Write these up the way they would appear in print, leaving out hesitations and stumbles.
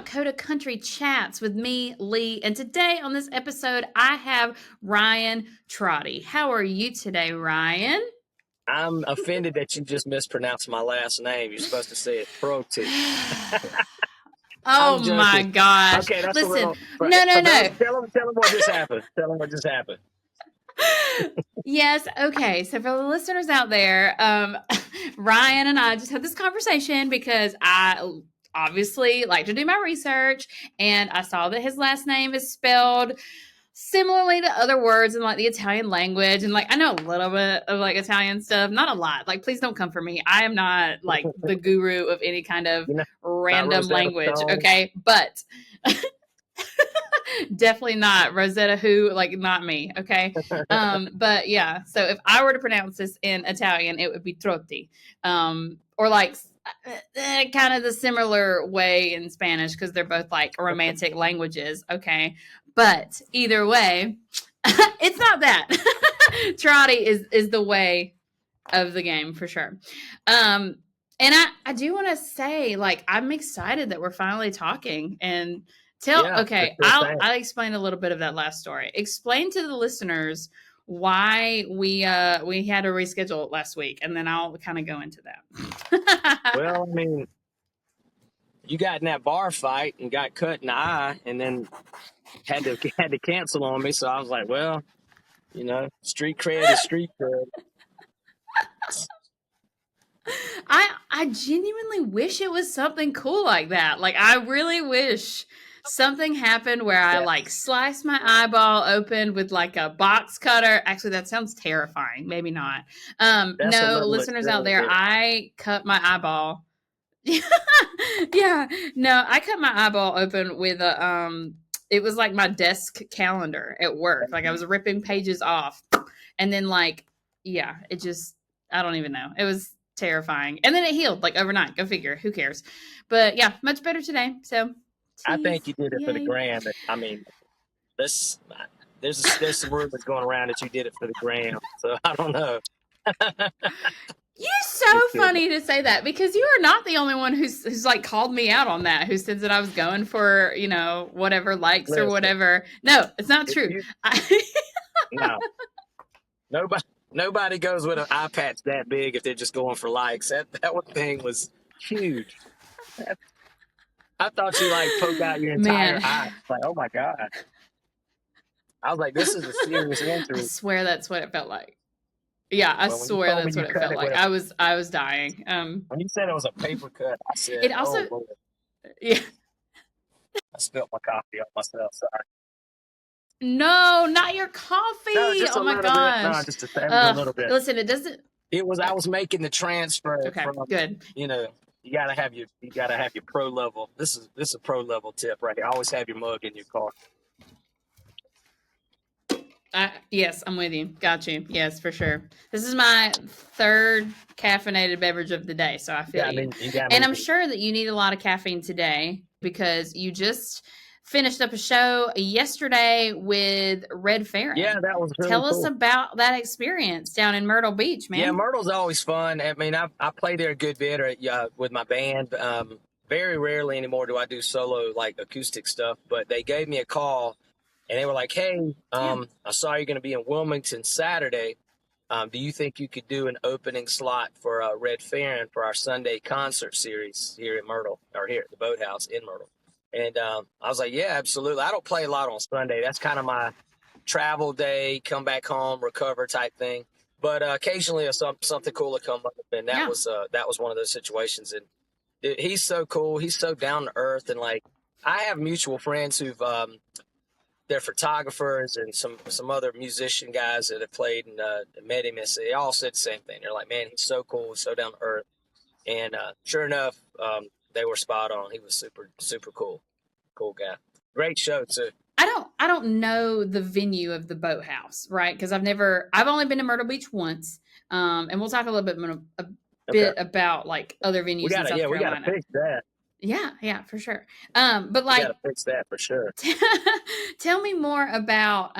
about Coda Country Chats with me, Leigh. And today on this episode, I have Ryan Trotti. How are you today, Ryan? I'm offended that you just mispronounced my last name. You're supposed to say it Trotti. Oh my gosh. Okay, that's Listen, a little. no. Tell them what just happened. Tell them what just happened. Yes, okay. So for the listeners out there, Ryan and I just had this conversation because I obviously like to do my research, and I saw that his last name is spelled similarly to other words in like the Italian language, and like I know a little bit of like Italian stuff, not a lot. Like, please don't come for me. I am not like the guru of any kind of random language, okay? But definitely not Rosetta Who, like not me, okay? But yeah, so if I were to pronounce this in Italian, it would be Trotti, or like kind of the similar way in Spanish because they're both like romantic languages, okay? But either way, it's not that. Trotti is the way of the game for sure. And I do want to say, like, I'm excited that we're finally talking and I'll explain a little bit of that last story. Explain to the listeners why we had to reschedule it last week, and then I'll kind of go into that. Well, I mean, you got in that bar fight and got cut in the eye, and then had to cancel on me. So I was like, well, you know, street cred is street cred. I genuinely wish it was something cool like that. Like, I really wish something happened where I like sliced my eyeball open with like a box cutter. Actually, that sounds terrifying. Maybe not. No, listeners out there, I cut my eyeball. Yeah, no, I cut my eyeball open with a it was like my desk calendar at work. Like, I was ripping pages off, and then like, yeah, it just, I don't even know. It was terrifying, and then it healed like overnight. Go figure. Who cares? But yeah, much better today. So I think you did it for the gram. I mean, there's some rumors going around that you did it for the gram. So I don't know. You're so funny to say that, because you are not the only one who's like called me out on that, who said that I was going for, you know, whatever likes or whatever. No, it's not true. No. Nobody goes with an eye patch that big if they're just going for likes. That one thing was huge. I thought you like poke out your entire eye. Like, oh my God. I was like, this is a serious injury. I swear that's what it felt like. Yeah, I swear that's what it felt like. I was dying. When you said it was a paper cut, I said, it also, oh, Lord. Yeah. I spilled my coffee on myself. Sorry. No, not your coffee. No, oh my gosh. No, just a little bit. Listen, it doesn't. It was. I was making the transfer. Okay, from, good. You know, you gotta have your pro level. This is a pro level tip right here. Always have your mug in your car. Yes, I'm with you. Got you. Yes, for sure. This is my third caffeinated beverage of the day, so I feel you. And I'm sure that you need a lot of caffeine today because you just finished up a show yesterday with Redferrin. Yeah, that was really Tell us about that experience down in Myrtle Beach, man. Yeah, Myrtle's always fun. I mean, I play there a good bit with my band. Very rarely anymore do I do solo, like, acoustic stuff, but they gave me a call. And they were like, hey, I saw you're going to be in Wilmington Saturday. Do you think you could do an opening slot for Redferrin for our Sunday concert series here in Myrtle, or here at the Boathouse in Myrtle? And I was like, yeah, absolutely. I don't play a lot on Sunday. That's kind of my travel day, come back home, recover type thing. But occasionally something cool will come up. And that was one of those situations. And dude, he's so cool. He's so down to earth. And like, I have mutual friends who've they're photographers and some other musician guys that have played and met him, and they all said the same thing. They're like, man, he's so cool, so down to earth. And sure enough, they were spot on. He was super, super cool guy. Great show too. I don't know the venue of the Boathouse, right? Because I've only been to Myrtle Beach once. And we'll talk a little bit about like other venues in South Carolina. We gotta fix that. Yeah, for sure. But like, you gotta fix that for sure. Tell me more about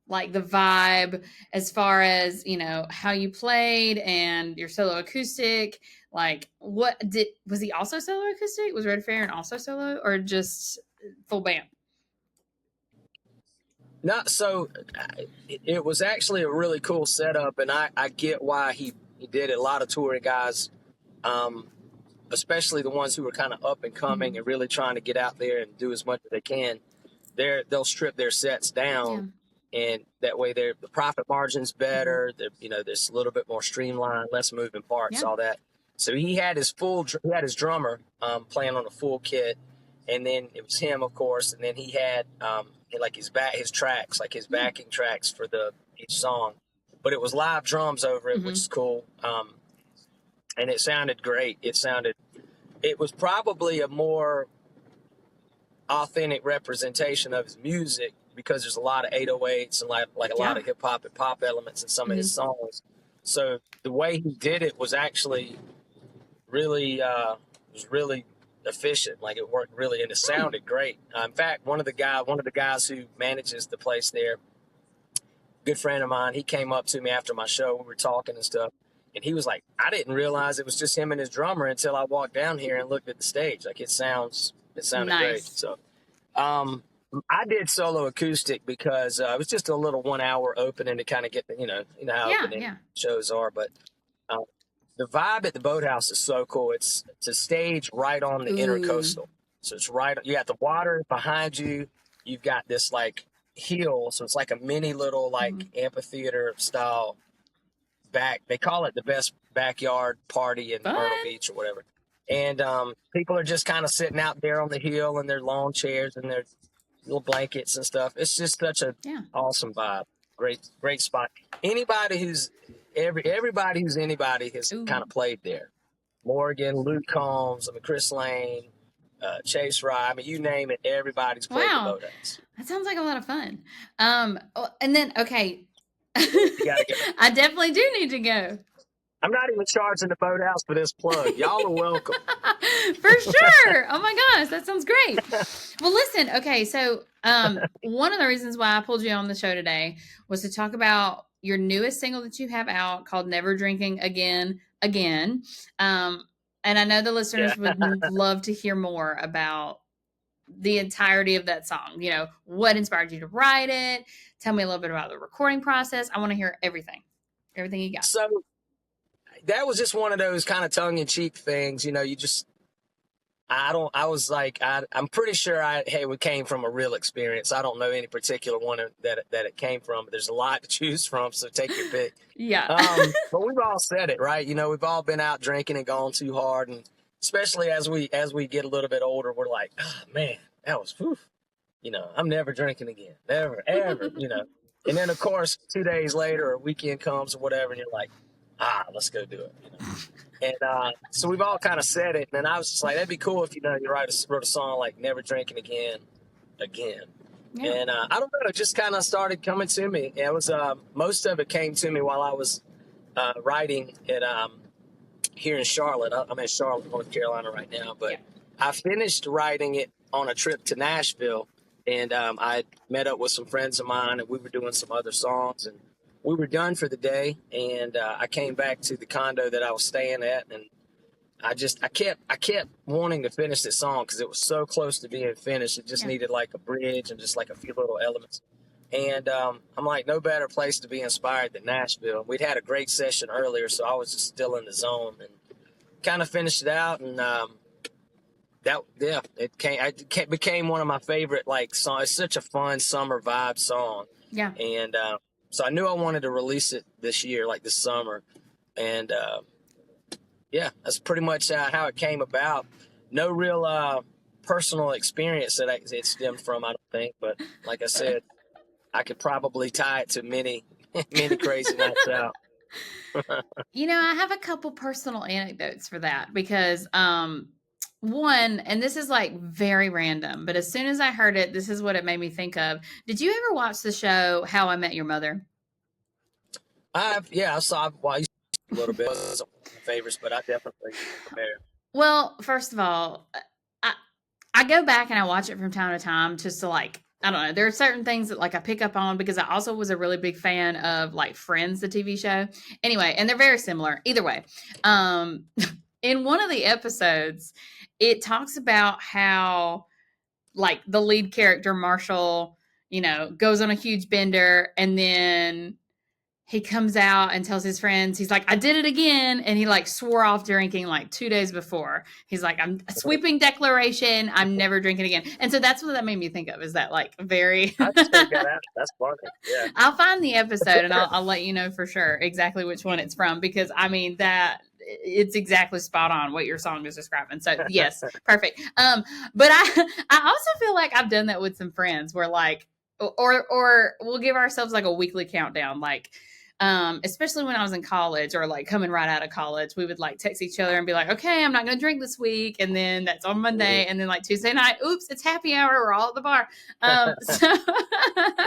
like the vibe as far as, you know, how you played and your solo acoustic? Like, was he also solo acoustic? Was Redferrin also solo, or just full band? Not so. It was actually a really cool setup, and I get why he did it. A lot of touring guys, um, especially the ones who are kind of up and coming Mm-hmm. and really trying to get out there and do as much as they can, they'll strip their sets Yeah. down, and that way the profit margin's Mm-hmm. better. You know, there's a little bit more streamlined, less moving parts, Yeah. all that. So he had his drummer playing on a full kit, and then it was him, of course, and then he had like his tracks, like his Yeah. backing tracks for each song, but it was live drums over it, Mm-hmm. which is cool. And it sounded great. It was probably a more authentic representation of his music because there's a lot of 808s and like a lot Yeah. of hip hop and pop elements in some of his Mm-hmm. songs. So the way he did it was actually really efficient. Like it worked really, and it sounded great. In fact, one of the guys who manages the place there, good friend of mine, he came up to me after my show. We were talking and stuff, and he was like, "I didn't realize it was just him and his drummer until I walked down here and looked at the stage. Like it sounded great." Nice. So, I did solo acoustic because it was just a little 1 hour opening to kind of get the, you know how Yeah. opening Yeah. shows are. But uh, the vibe at the Boathouse is so cool. It's a stage right on the Ooh. intercoastal, so it's right. You got the water behind you. You've got this like hill, so it's like a mini little like Mm-hmm. amphitheater style back. They call it the best backyard party in Fun. Myrtle Beach or whatever. And people are just kind of sitting out there on the hill in their lawn chairs and their little blankets and stuff. It's just such a Yeah. awesome vibe. Great spot. Anybody who's everybody who's anybody has Ooh. kind of played there. Morgan, Luke Combs, I mean Chris Lane, Chase Rye. I mean you name it, everybody's played the Wow. Boathouse. That sounds like a lot of fun. And then, okay. You gotta go. I definitely do need to go. I'm not even charging the Boathouse for this plug. Y'all are welcome. For sure. Oh my gosh, that sounds great. Well, listen, okay, so one of the reasons why I pulled you on the show today was to talk about your newest single that you have out called Never Drinking Again. And I know the listeners Yeah. would love to hear more about the entirety of that song. You know, what inspired you to write it? Tell me a little bit about the recording process. I want to hear everything you got. So that was just one of those kind of tongue-in-cheek things, you know. I'm pretty sure it came from a real experience. I don't know any particular one that it came from, but there's a lot to choose from, so take your pick. Yeah. But we've all said it, right? You know, we've all been out drinking and gone too hard, and especially as we get a little bit older, we're like, oh man, that was whew. You know, I'm never drinking again, never, ever, you know. And then of course 2 days later, a weekend comes or whatever, and you're like, let's go do it, you know. And so we've all kind of said it, and I was just like, that'd be cool if you wrote a song like "Never Drinking Again." Yeah. And I don't know, it just kind of started coming to me. It was most of it came to me while I was writing it here in Charlotte. I'm in Charlotte, North Carolina right now, but I finished writing it on a trip to Nashville, and I met up with some friends of mine, and we were doing some other songs, and we were done for the day, and I came back to the condo that I was staying at, and I kept wanting to finish this song because it was so close to being finished. It just needed like a bridge and just like a few little elements. And I'm like, no better place to be inspired than Nashville. We'd had a great session earlier, so I was just still in the zone and kind of finished it out. And it became one of my favorite like songs. It's such a fun summer vibe song. Yeah. And so I knew I wanted to release it this year, like this summer. And that's pretty much how it came about. No real personal experience that it stemmed from, I don't think. But like I said, I could probably tie it to many crazy nights out. You know, I have a couple personal anecdotes for that because one, and this is like very random, but as soon as I heard it, this is what it made me think of. Did you ever watch the show How I Met Your Mother? I saw a little bit. It wasn't one of my favorites, but I definitely familiar. Well, first of all, I go back and I watch it from time to time just to like I don't know. There are certain things that like I pick up on because I also was a really big fan of like Friends, the TV show. Anyway, and they're very similar. Either way, um, in one of the episodes, it talks about how like the lead character Marshall, goes on a huge bender and then he comes out and tells his friends, he's like, I did it again. And he like swore off drinking like 2 days before. He's like, I'm a sweeping declaration. I'm never drinking again. And so that's what that made me think of, is that like very. I just figured that out. That's funny. Yeah. I'll find the episode and I'll let you know for sure exactly which one it's from, because I mean that it's exactly spot on what your song is describing. So yes, perfect. But I also feel like I've done that with some friends where like, or we'll give ourselves like a weekly countdown, like especially when I was in college or like coming right out of college, we would like text each other and be like, okay, I'm not going to drink this week. And then that's on Monday. And then like Tuesday night, oops, it's happy hour. We're all at the bar. So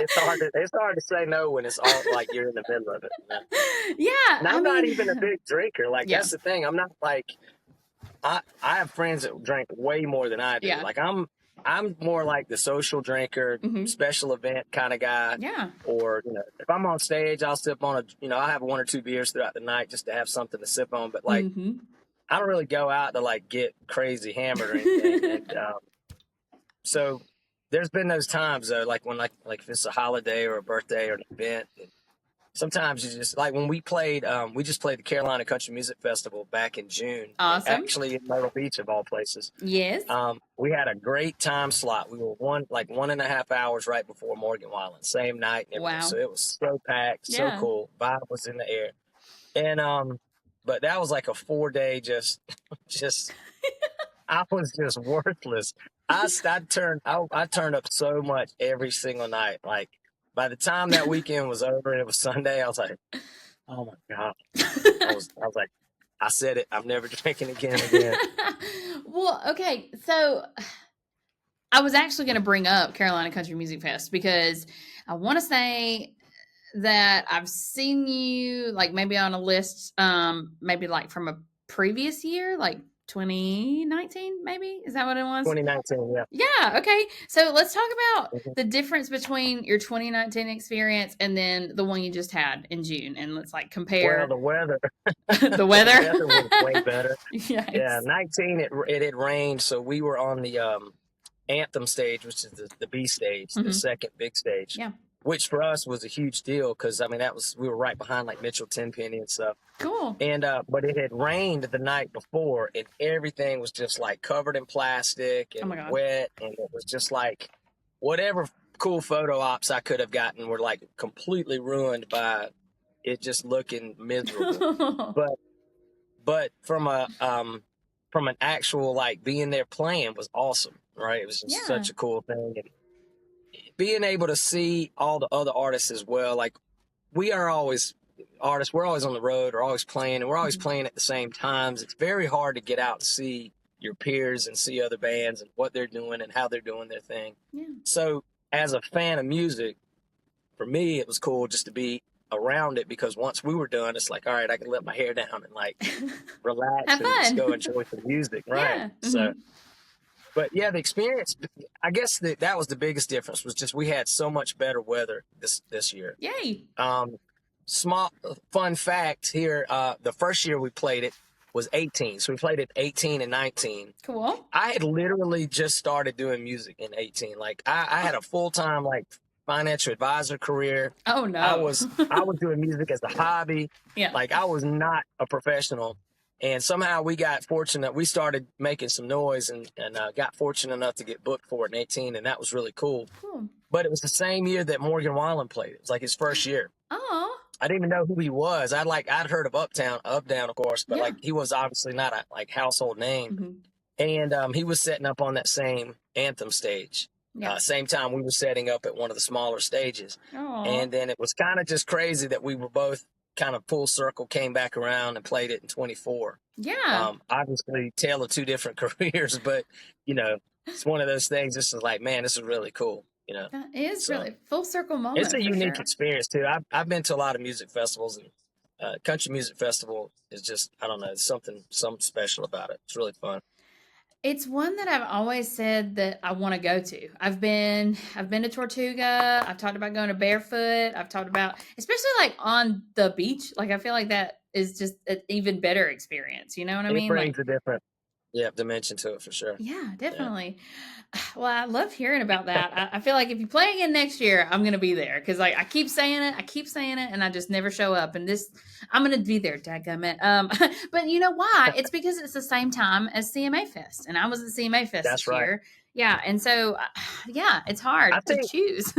it's hard to say no when it's all like you're in the middle of it. Yeah. And I'm not even a big drinker. Like that's the thing. I'm not like, I have friends that drink way more than I do. Yeah. Like I'm more like the social drinker, special event kind of guy. Yeah. Or, if I'm on stage, I'll sip on I'll have 1 or 2 beers throughout the night just to have something to sip on. But like, I don't really go out to like get crazy hammered or anything. And, so there's been those times though, like when like if it's a holiday or a birthday or an event, sometimes you just like when we just played the Carolina Country Music Festival back in June. Awesome. Actually in Myrtle Beach of all places. Yes. We had a great time slot. We were 1.5 hours right before Morgan Wallen, same night. And wow. So it was so packed, so cool. Vibe was in the air. And but that was like a 4-day just I was just worthless. I turned up so much every single night. Like by the time that weekend was over and it was Sunday, I was like, oh my God. I was like, I said it. I'm never drinking again. Well, okay. So I was actually going to bring up Carolina Country Music Fest because I want to say that I've seen you like maybe on a list, maybe like from a previous year, like 2019, maybe? Is that what it was? 2019, yeah. Yeah, okay. So let's talk about the difference between your 2019 experience and then the one you just had in June. And let's like compare. Well, the weather. The weather? The weather was way better. Yikes. Yeah, 19, it had rained. So we were on the anthem stage, which is the B stage, the second big stage. Yeah. Which for us was a huge deal because, I mean, we were right behind like Mitchell Tenpenny and stuff. Cool. And, but it had rained the night before and everything was just like covered in plastic and wet. And it was just like whatever cool photo ops I could have gotten were like completely ruined by it just looking miserable. But from an actual like being there playing was awesome, right? It was just such a cool thing. And being able to see all the other artists as well, like we are always artists, we're always on the road, we're always playing, and we're always playing at the same times. It's very hard to get out and see your peers and see other bands and what they're doing and how they're doing their thing. Yeah. So as a fan of music, for me, it was cool just to be around it because once we were done, it's like, all right, I can let my hair down and like relax and just go enjoy some music, right? Yeah. So. But yeah, the experience, I guess that was the biggest difference was just we had so much better weather this year. Yay. Small fun fact here, the first year we played it was 18. So we played it 18 and 19. Cool. I had literally just started doing music in 18. Like I had a full-time like financial advisor career. Oh no. I was doing music as a hobby. Yeah. Like I was not a professional. And somehow we got fortunate. We started making some noise and got fortunate enough to get booked for it in 18. And that was really cool. But it was the same year that Morgan Wallen played. It was like his first year. Oh. I didn't even know who he was. I'd heard of Uptown, of course, but like he was obviously not a like household name. And he was setting up on that same anthem stage. Same time we were setting up at one of the smaller stages. Aww. And then it was kind of just crazy that we were both kind of full circle, came back around and played it in 24. Yeah. Obviously tale of two different careers, but it's one of those things. This is like, man, this is really cool. That is really full circle moment. It's a unique experience too. I've been to a lot of music festivals and country music festival is just, I don't know, something special about it. It's really fun. It's one that I've always said that I want to go to. I've been to Tortuga. I've talked about going to Barefoot. I've talked about, especially like on the beach. Like I feel like that is just an even better experience. You know what I It mean? Like brings a different dimension to it for sure. yeah, Yeah. definitely. Well, I love hearing about that. I feel like if you play again next year, I'm gonna be there because like I keep saying it, and I just never show up. And this, I'm gonna be there, dadgummit. But you know why? It's because it's the same time as CMA Fest, and I was at CMA Fest That's this right. year. Yeah, and so yeah, it's hard I to think choose.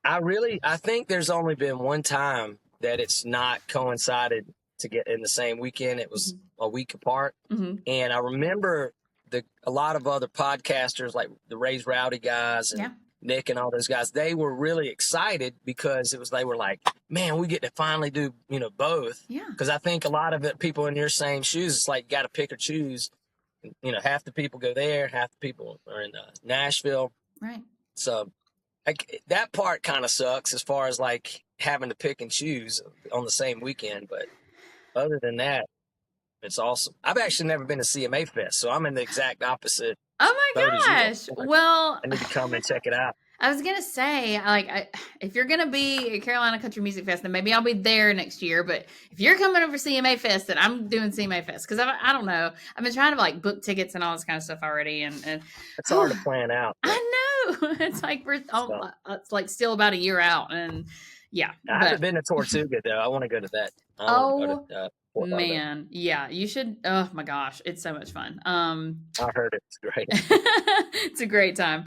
I think there's only been one time that it's not coincided to get in the same weekend. It was a week apart. Mm-hmm. And I remember a lot of other podcasters like the Raised Rowdy guys and Yeah. Nick and all those guys, they were really excited because they were like, man, we get to finally do, both. Yeah. Because I think a lot of it, people in your same shoes, it's like, got to pick or choose. Half the people go there, half the people are in Nashville. Right. So like that part kind of sucks as far as like having to pick and choose on the same weekend. But other than that, it's awesome. I've actually never been to CMA Fest, so I'm in the exact opposite Oh my boat as you are. gosh. Well, I need to come and check it out. I was gonna say, if you're gonna be at Carolina Country Music Fest, then maybe I'll be there next year. But if you're coming over CMA Fest, then I'm doing CMA Fest because I don't know. I've been trying to like book tickets and all this kind of stuff already, and It's hard to plan out. I know it's like it's like still about a year out, and yeah. I haven't been to Tortuga though. I want to go to that. Oh man, yeah, you should. Oh my gosh, it's so much fun. I heard it's great. It's a great time.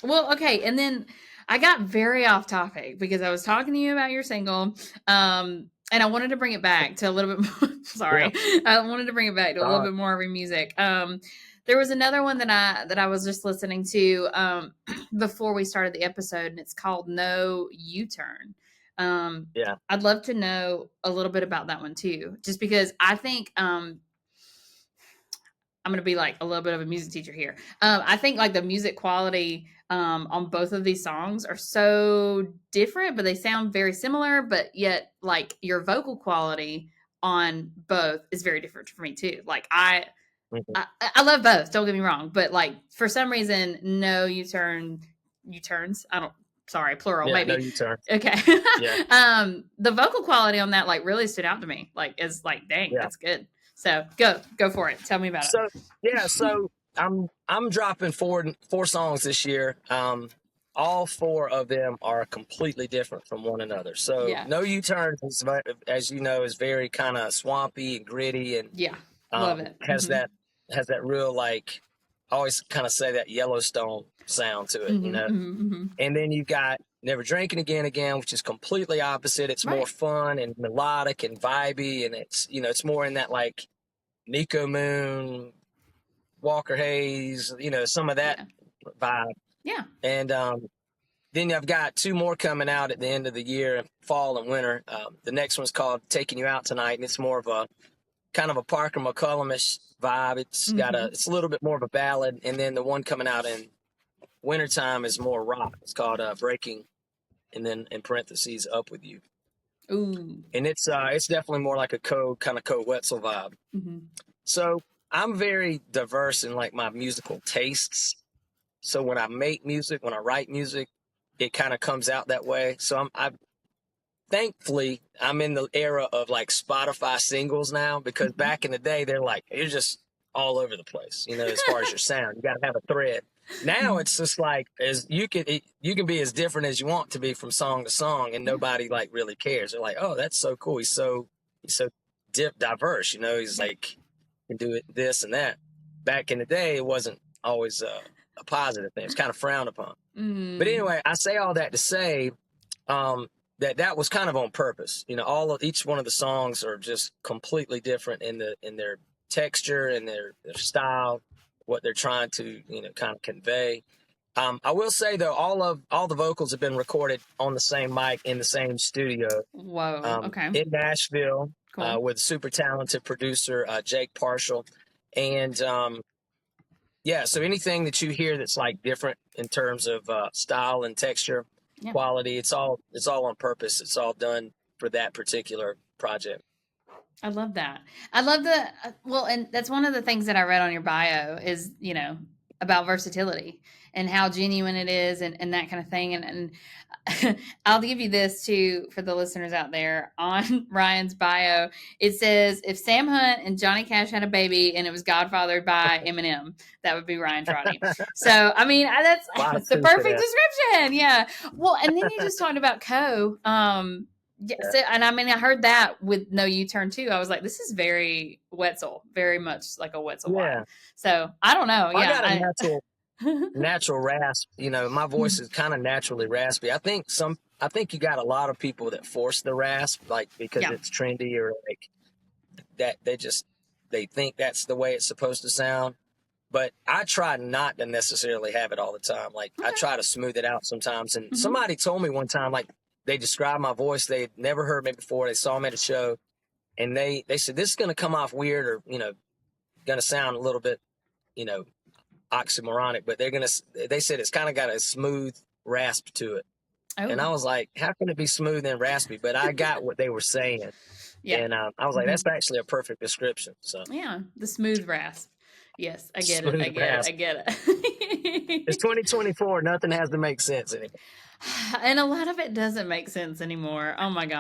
Well, okay, and then I got very off topic because I was talking to you about your single, and I wanted to bring it back to a little bit more. Sorry, yeah. I wanted to bring it back to a little bit more of your music. There was another one that I was just listening to before we started the episode, and it's called No U-Turn. Yeah, I'd love to know a little bit about that one too, just because I think I'm going to be like a little bit of a music teacher here. I think like the music quality on both of these songs are so different, but they sound very similar, but yet like your vocal quality on both is very different for me too. Like I love both, don't get me wrong, but like for some reason, No U-Turns, plural, maybe. No U-Turn. Okay. Yeah. The vocal quality on that like really stood out to me. Like is like, dang, that's good. So go for it. Tell me about it. So I'm dropping four songs this year. All four of them are completely different from one another. So No U-Turn, as you know, is very kind of swampy and gritty, and love it. Has that real like, I always kind of say that Yellowstone sound to it, And then you got Never Drinking Again, which is completely opposite. It's more fun and melodic and vibey, and it's more in that like Nico Moon, Walker Hayes, some of that vibe. Yeah. And then I've got two more coming out at the end of the year, fall and winter. The next one's called Taking You Out Tonight, and it's more of a kind of a Parker McCullum-ish vibe. It's got it's a little bit more of a ballad. And then the one coming out in wintertime is more rock. It's called Breaking, and then in parentheses, Up With You. Ooh. And it's definitely more like a Code Wetzel vibe. So I'm very diverse in like my musical tastes. So when I make music, when I write music, it kind of comes out that way. So thankfully I'm in the era of like Spotify singles now, because back in the day they're like, you're just all over the place, as far as your sound. You got to have a thread. Now it's just like, as you can be as different as you want to be from song to song, and nobody like really cares. They're like, oh, that's so cool. He's so diverse. He's like, can do it this and that. Back in the day, it wasn't always a positive thing. It's kind of frowned upon. But anyway, I say all that to say that was kind of on purpose. Each one of the songs are just completely different in their texture and their style, what they're trying to kind of convey. I will say though, all the vocals have been recorded on the same mic in the same studio. Whoa. Okay. In Nashville. Cool. With super talented producer Jake Parshall. And so anything that you hear that's like different in terms of style and texture, quality, it's all on purpose. It's all done for that particular project. I love that. I love well, and that's one of the things that I read on your bio is, about versatility and how genuine it is and that kind of thing. And I'll give you this too for the listeners out there on Ryan's bio. It says, if Sam Hunt and Johnny Cash had a baby and it was godfathered by Eminem, that would be Ryan Trotti. So, I mean, that's the perfect description. Yeah. Well, and then you just talked about Yeah, so, and I mean, I heard that with No U-Turn too. I was like, this is very Wetzel, very much like a Wetzel vibe. So I don't know. I got a natural rasp. My voice is kind of naturally raspy. I think you got a lot of people that force the rasp, like because it's trendy or like that. They think that's the way it's supposed to sound. But I try not to necessarily have it all the time. Like I try to smooth it out sometimes. And somebody told me one time, like, they described my voice. They'd never heard me before. They saw me at a show, and they said, this is going to come off weird or, going to sound a little bit, oxymoronic, but they said it's kind of got a smooth rasp to it. Oh. And I was like, how can it be smooth and raspy? But I got what they were saying. Yeah. And I was like, that's actually a perfect description. So yeah, the smooth rasp. Yes, I get it. I get it. It's 2024. Nothing has to make sense anymore. And a lot of it doesn't make sense anymore. Oh my God.